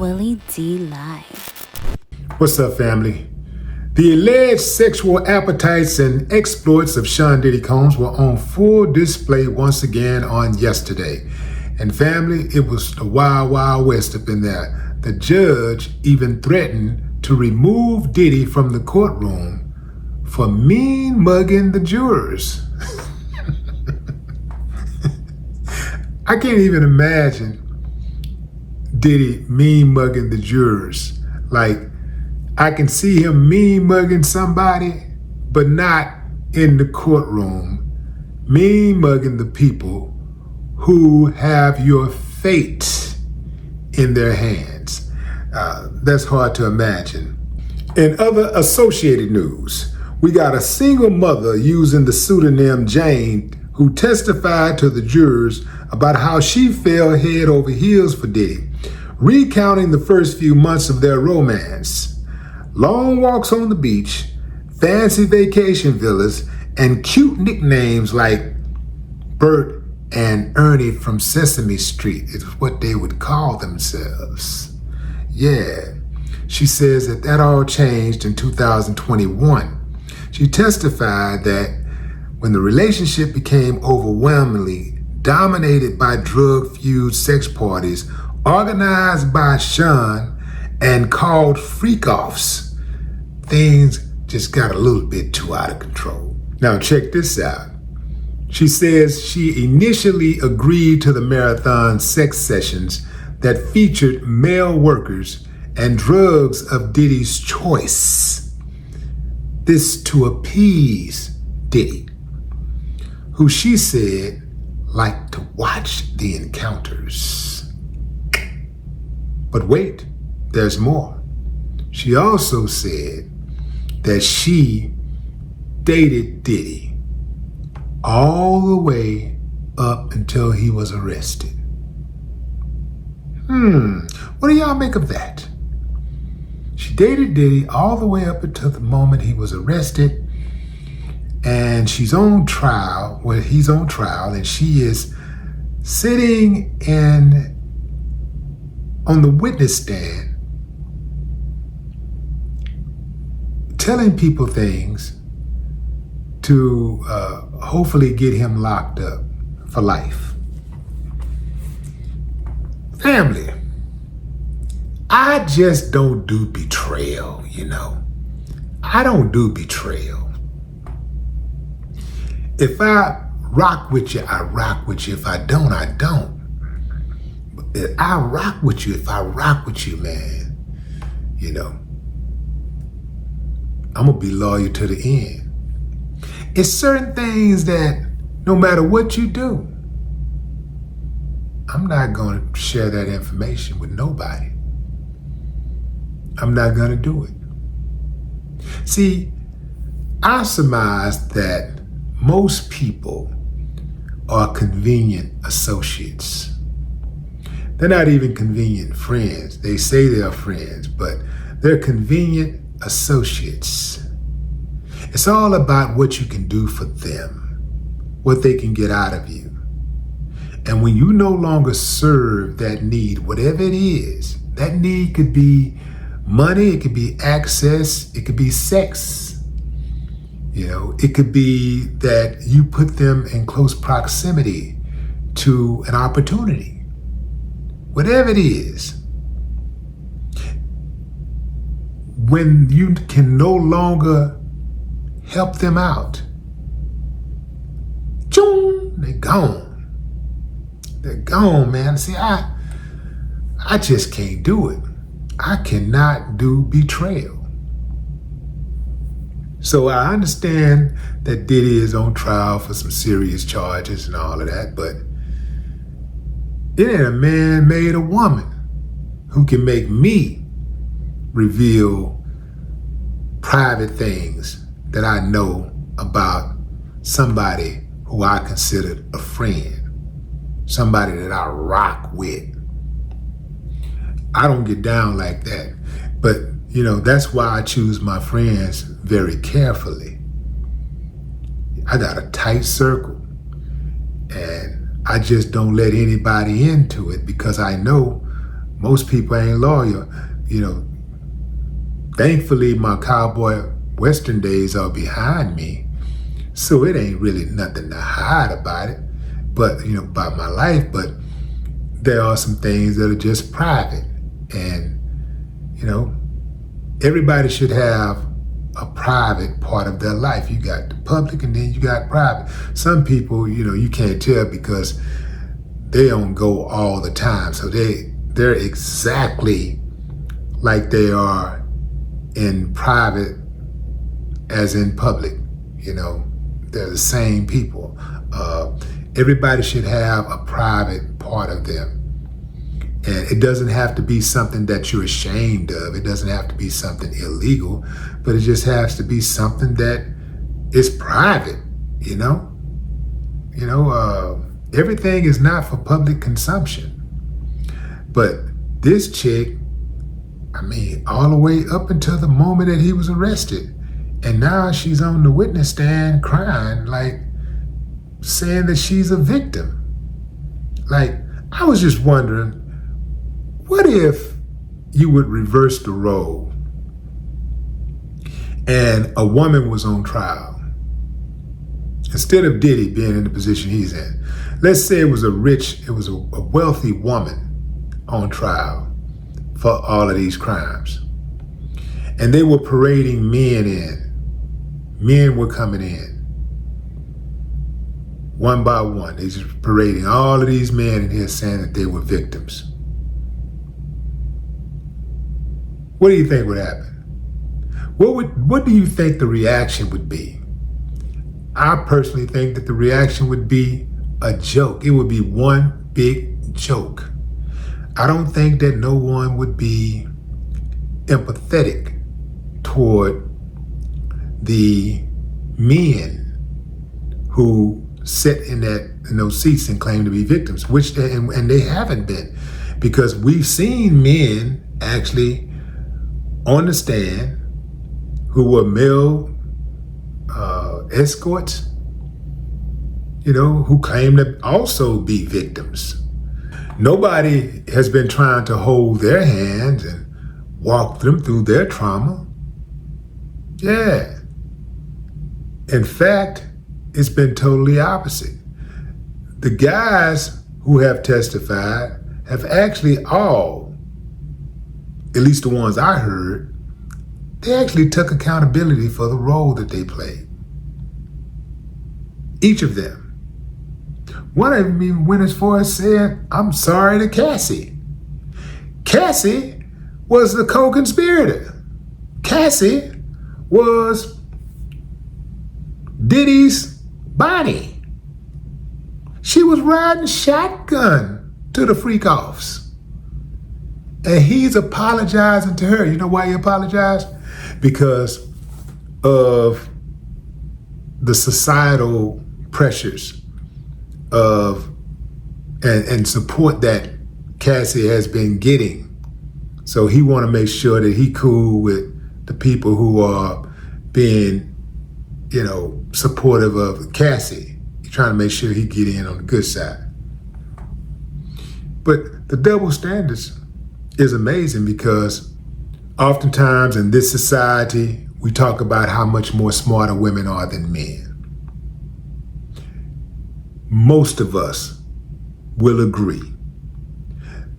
Willie D Live. What's up, family? The alleged sexual appetites and exploits of Sean Diddy Combs were on full display once again on yesterday. And family, it was the wild, wild west up in there. The judge even threatened to remove Diddy from the courtroom for mean mugging the jurors. I can't even imagine Diddy mean mugging the jurors. Like, I can see him mean mugging somebody, but not in the courtroom. Mean mugging the people who have your fate in their hands. That's hard to imagine. In other associated news, we got a single mother using the pseudonym Jane who testified to the jurors about how she fell head over heels for Diddy, recounting the first few months of their romance. Long walks on the beach, fancy vacation villas, and cute nicknames like Bert and Ernie from Sesame Street is what they would call themselves. Yeah, she says that all changed in 2021. She testified that when the relationship became overwhelmingly dominated by drug-fueled sex parties organized by Sean and called freak-offs, things just got a little bit too out of control. Now check this out. She says she initially agreed to the marathon sex sessions that featured male workers and drugs of Diddy's choice. This to appease Diddy, who she said liked to watch the encounters. But wait, there's more. She also said that she dated Diddy all the way up until he was arrested. What do y'all make of that? She dated Diddy all the way up until the moment he was arrested, and she's on trial, well, he's on trial, and she is sitting on the witness stand, telling people things to hopefully get him locked up for life. Family, I just don't do betrayal, you know. I don't do betrayal. If I rock with you, I rock with you. If I don't, I don't. I rock with you if I rock with you, man. You know, I'm gonna be loyal to the end. It's certain things that no matter what you do, I'm not gonna share that information with nobody. I'm not gonna do it. See, I surmise that most people are convenient associates. They're not even convenient friends. They say they're friends, but they're convenient associates. It's all about what you can do for them, what they can get out of you. And when you no longer serve that need, whatever it is, that need could be money, it could be access, it could be sex. You know, it could be that you put them in close proximity to an opportunity. Whatever it is, when you can no longer help them out, they're gone. They're gone, man. See, I just can't do it. I cannot do betrayal. So I understand that Diddy is on trial for some serious charges and all of that, but it ain't a man made a woman who can make me reveal private things that I know about somebody who I considered a friend, somebody that I rock with. I don't get down like that, but you know, that's why I choose my friends very carefully. I got a tight circle, and I just don't let anybody into it because I know most people ain't loyal. Thankfully, my cowboy Western days are behind me, so it ain't really nothing to hide about it, but, about my life. But there are some things that are just private, and, everybody should have a private part of their life. You got the public and then you got private. Some people, you can't tell because they don't go all the time. So they're exactly like they are in private as in public. They're the same people. Everybody should have a private part of them. And it doesn't have to be something that you're ashamed of. It doesn't have to be something illegal, but it just has to be something that is private, everything is not for public consumption. But this chick, all the way up until the moment that he was arrested, and now she's on the witness stand crying, like saying that she's a victim. Like, I was just wondering, what if you would reverse the role and a woman was on trial? Instead of Diddy being in the position he's in, let's say it was a wealthy woman on trial for all of these crimes. And they were parading men in. Men were coming in. One by one. They just parading all of these men in here saying that they were victims. What do you think would happen? What do you think the reaction would be? I personally think that the reaction would be a joke. It would be one big joke. I don't think that no one would be empathetic toward the men who sit in those seats and claim to be victims, and they haven't been, because we've seen men actually on the stand who were male escorts, who claim to also be victims. Nobody has been trying to hold their hands and walk them through their trauma. Yeah. In fact, it's been totally opposite. The guys who have testified have actually all, at least the ones I heard, they actually took accountability for the role that they played. Each of them. One of them even went as far as saying, "I'm sorry" to Cassie. Cassie was the co-conspirator. Cassie was Diddy's body. She was riding shotgun to the freak-offs. And he's apologizing to her. You know why he apologized? Because of the societal pressures of and support that Cassie has been getting. So he want to make sure that he cool with the people who are being, supportive of Cassie. He's trying to make sure he get in on the good side. But the double standards is amazing, because oftentimes in this society, we talk about how much more smarter women are than men. Most of us will agree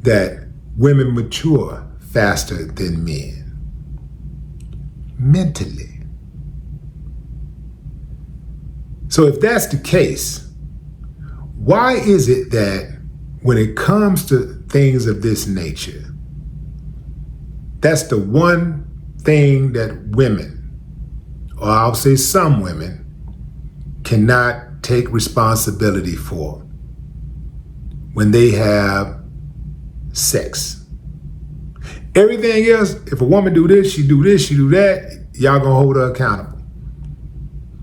that women mature faster than men, mentally. So if that's the case, why is it that when it comes to things of this nature, that's the one thing that women, or I'll say some women, cannot take responsibility for when they have sex? Everything else, if a woman do this, she do that, y'all gonna hold her accountable.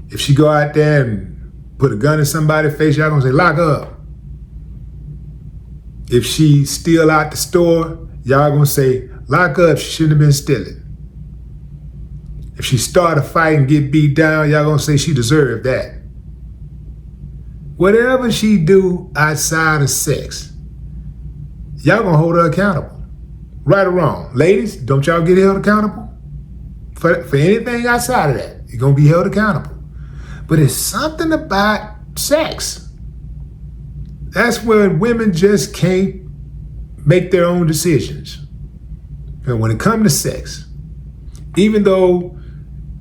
If she go out there and put a gun in somebody's face, y'all gonna say, lock her up. If she steal out the store, y'all gonna say, lock her up, she shouldn't have been stealing. If she start a fight and get beat down, y'all gonna say she deserved that. Whatever she do outside of sex, y'all gonna hold her accountable. Right or wrong? Ladies, don't y'all get held accountable? For anything outside of that, you're going to be held accountable. But it's something about sex. That's where women just can't make their own decisions. And when it comes to sex, even though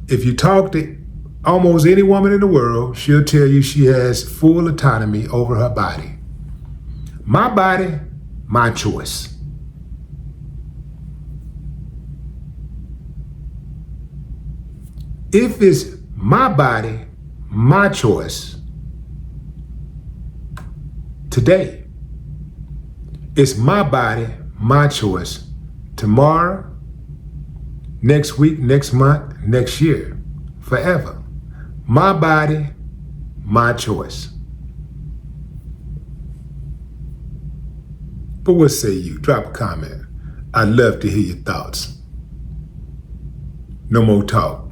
if you talk to almost any woman in the world, she'll tell you she has full autonomy over her body. My body, my choice. If it's my body, my choice, today, it's my body, my choice, tomorrow, next week, next month, next year, forever. My body, my choice. But what say you? Drop a comment. I'd love to hear your thoughts. No more talk.